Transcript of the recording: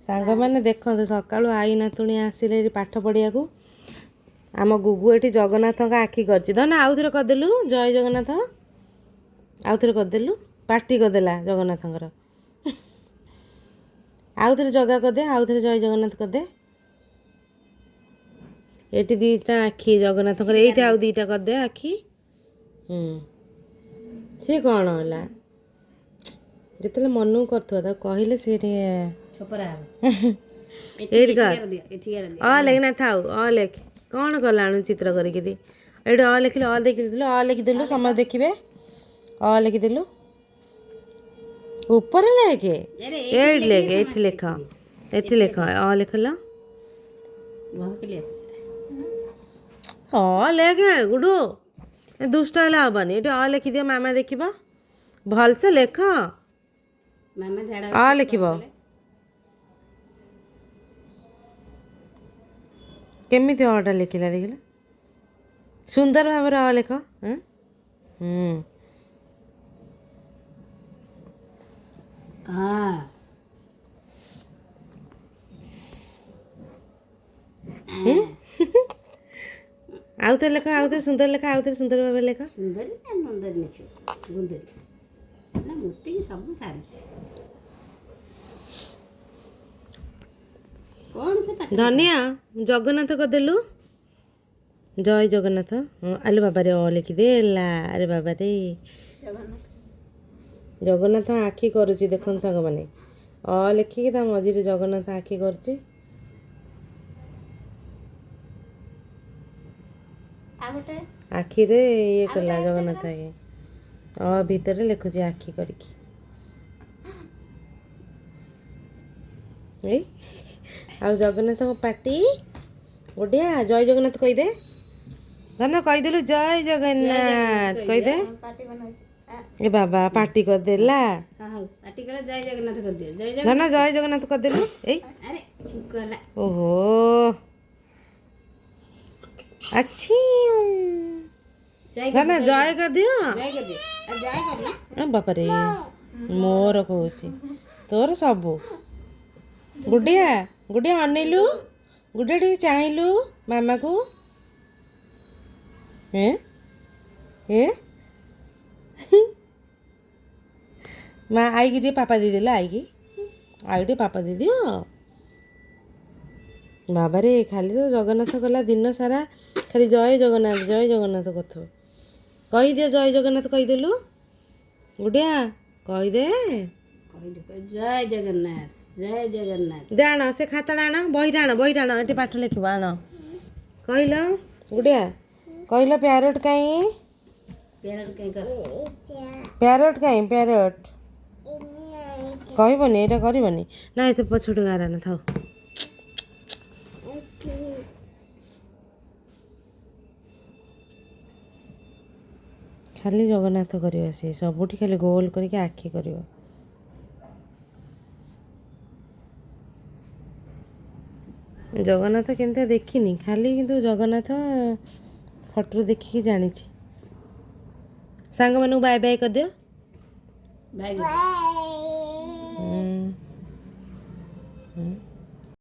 ସାଙ୍ଗମାନେ ଦେଖନ୍ତୁ ସକାଳୁ ଆଇ ନାତୁଣୀ ଆସିଲେ ଏଠି ପାଠ ପଢ଼ିବାକୁ। ଆମ ଗୁଗୁ ଏଠି ଜଗନ୍ନାଥଙ୍କ ଆଖି କରିଛି। ଧନ ଆଉଥରେ କରିଦେଲୁ ଜୟ ଜଗନ୍ନାଥ, ଆଉଥରେ କରିଦେଲୁ, ପାଟି କରିଦେଲା ଜଗନ୍ନାଥଙ୍କର। ଆଉଥରେ ଜଗା କରିଦେ, ଆଉଥରେ ଜୟ ଜଗନ୍ନାଥ କରିଦେ। ଏଠି ଦୁଇଟା ଆଖି ଜଗନ୍ନାଥଙ୍କର, ଏଇଠି ଆଉ ଦୁଇଟା କରିଦେ ଆଖି। ସିଏ କ'ଣ ହେଲା ଯେତେବେଳେ ମନକୁ କରୁଥିବ ତାକୁ କହିଲେ ସିଏ ଟିକେ ଏଇଠି କର ଅ ଲେଖିନା ଥାଉ ଅ ଲେଖ। କ'ଣ କଲାଣୁ ଚିତ୍ର କରିକିରି ଏଇଠି ଅ ଲେଖିଲୁ, ଅ ଦେଖିଦେଲୁ, ଅ ଲେଖିଦେଲୁ, ସମସ୍ତେ ଦେଖିବେ। ଅ ଲେଖିଦେଲୁ, ଉପରେ ଲେଖେ, ଏଇଠି ଲେଖ, ଏଇଠି ଲେଖ, ଏଠି ଲେଖ, ଅ ଲେଖିଲ। ହଁ ଲେଖେ ଗୁଡ଼ୁ, ଦୁଷ୍ଟ ହେଲେ ହବନି। ଏଠି ଅ ଲେଖିଦିଅ, ମାମା ଦେଖିବ। ଭଲସେ ଲେଖ, ଅ ଲେଖିବ। କେମିତି ଅଟା ଲେଖିଲା ଦେଖିଲ, ସୁନ୍ଦର ଭାବରେ ଅ ଲେଖ। ଆଉଥରେ ଲେଖ, ଆଉଥରେ ସୁନ୍ଦର ଲେଖ, ଆଉଥରେ ସୁନ୍ଦର ଭାବରେ ଲେଖ। ଧନିଆ ଜଗନ୍ନାଥ କରିଦେଲୁ, ଜୟ ଜଗନ୍ନାଥ। ହଁ ଆଲୋ ବାବାରେ ଅ ଲେଖିଦେଲା। ଆରେ ବାବାରେ ଜଗନ୍ନାଥ ଆଖି କରୁଛି ଦେଖନ୍ତୁ ସାଙ୍ଗମାନେ। ଅ ଲେଖିକି ତା ମଝିରେ ଜଗନ୍ନାଥ ଆଖି କରୁଛି। ଆଖିରେ ଇଏ କଲା ଜଗନ୍ନାଥ ଆଖି, ଅ ଭିତରେ ଲେଖୁଛି ଆଖି କରିକି। ଏଇ ଆଉ ଜଗନ୍ନାଥଙ୍କ ପାଟି ଓଡ଼ିଆ ଜୟ ଜଗନ୍ନାଥ କହିଦେ। ଧନ କହିଦେଲୁ ଜୟ ଜଗନ୍ନାଥ କହିଦେ। ଏ ବାବା ପାଟି କରିଦେଲା। ଧନ ଜୟ ଜଗନ୍ନାଥ କରିଦେଲୁ। ଏଇ ଓହୋ ଆଛି ଧନ ଜୟ କରିଦିଅ। ବାପାରେ ମୋର କହୁଛି ତୋର ସବୁ। ଗୁଡ଼ିଆ ଗୁଡ଼ିଆ ଅନେଇଲୁ, ଗୁଡ଼ିଆ ଟିକେ ଚାହିଁଲୁ ମାମାକୁ। ଏ ମା ଆଇକି ଟିକେ ପାପା ଦେଇଦେଲା, ଆଇକି ଆଉ ଟିକେ ପାପା ଦେଇଦିଅ। ବାବାରେ ଖାଲି ତ ଜଗନ୍ନାଥ କଲା ଦିନ ସାରା, ଖାଲି ଜୟ ଜଗନ୍ନାଥ ଜୟ ଜଗନ୍ନାଥ କରୁଥିବ। କହିଦିଅ ଜୟ ଜଗନ୍ନାଥ କହିଦେଲୁ। ଗୁଡ଼ିଆ କହିଦେ ଜୟ ଜଗନ୍ନାଥ ଜୟ ଜଗନ୍ନାଥ। ଦେ ଆଣ ସେ ଖାତାଟା ଆଣ, ବହିଟା ଆଣ, ବହିଟା ଆଣ, ଏଠି ପାଠ ଲେଖିବ ଆଣ। କହିଲ ଗୁଡ଼ିଆ କହିଲ ପ୍ୟାରଟ କାହିଁ, ପ୍ୟାରଟ କାହିଁ, ପ୍ୟାରଟ କହିବନି, ଏଇଟା କରିବନି ନା। ଏତେ ପଛଟେ ଗାରାନା ଥାଉ। ଖାଲି ଜଗନ୍ନାଥ କରିବ, ସିଏ ସବୁଠି ଖାଲି ଗୋଲ କରିକି ଆଖି କରିବ। ଜଗନ୍ନାଥ କେମିତିଆ ଦେଖିନି, ଖାଲି କିନ୍ତୁ ଜଗନ୍ନାଥ ଫଟୋରୁ ଦେଖିକି ଜାଣିଛି। ସାଙ୍ଗମାନଙ୍କୁ ବାଏ ବାଏ କରିଦିଅ। ବାଏ।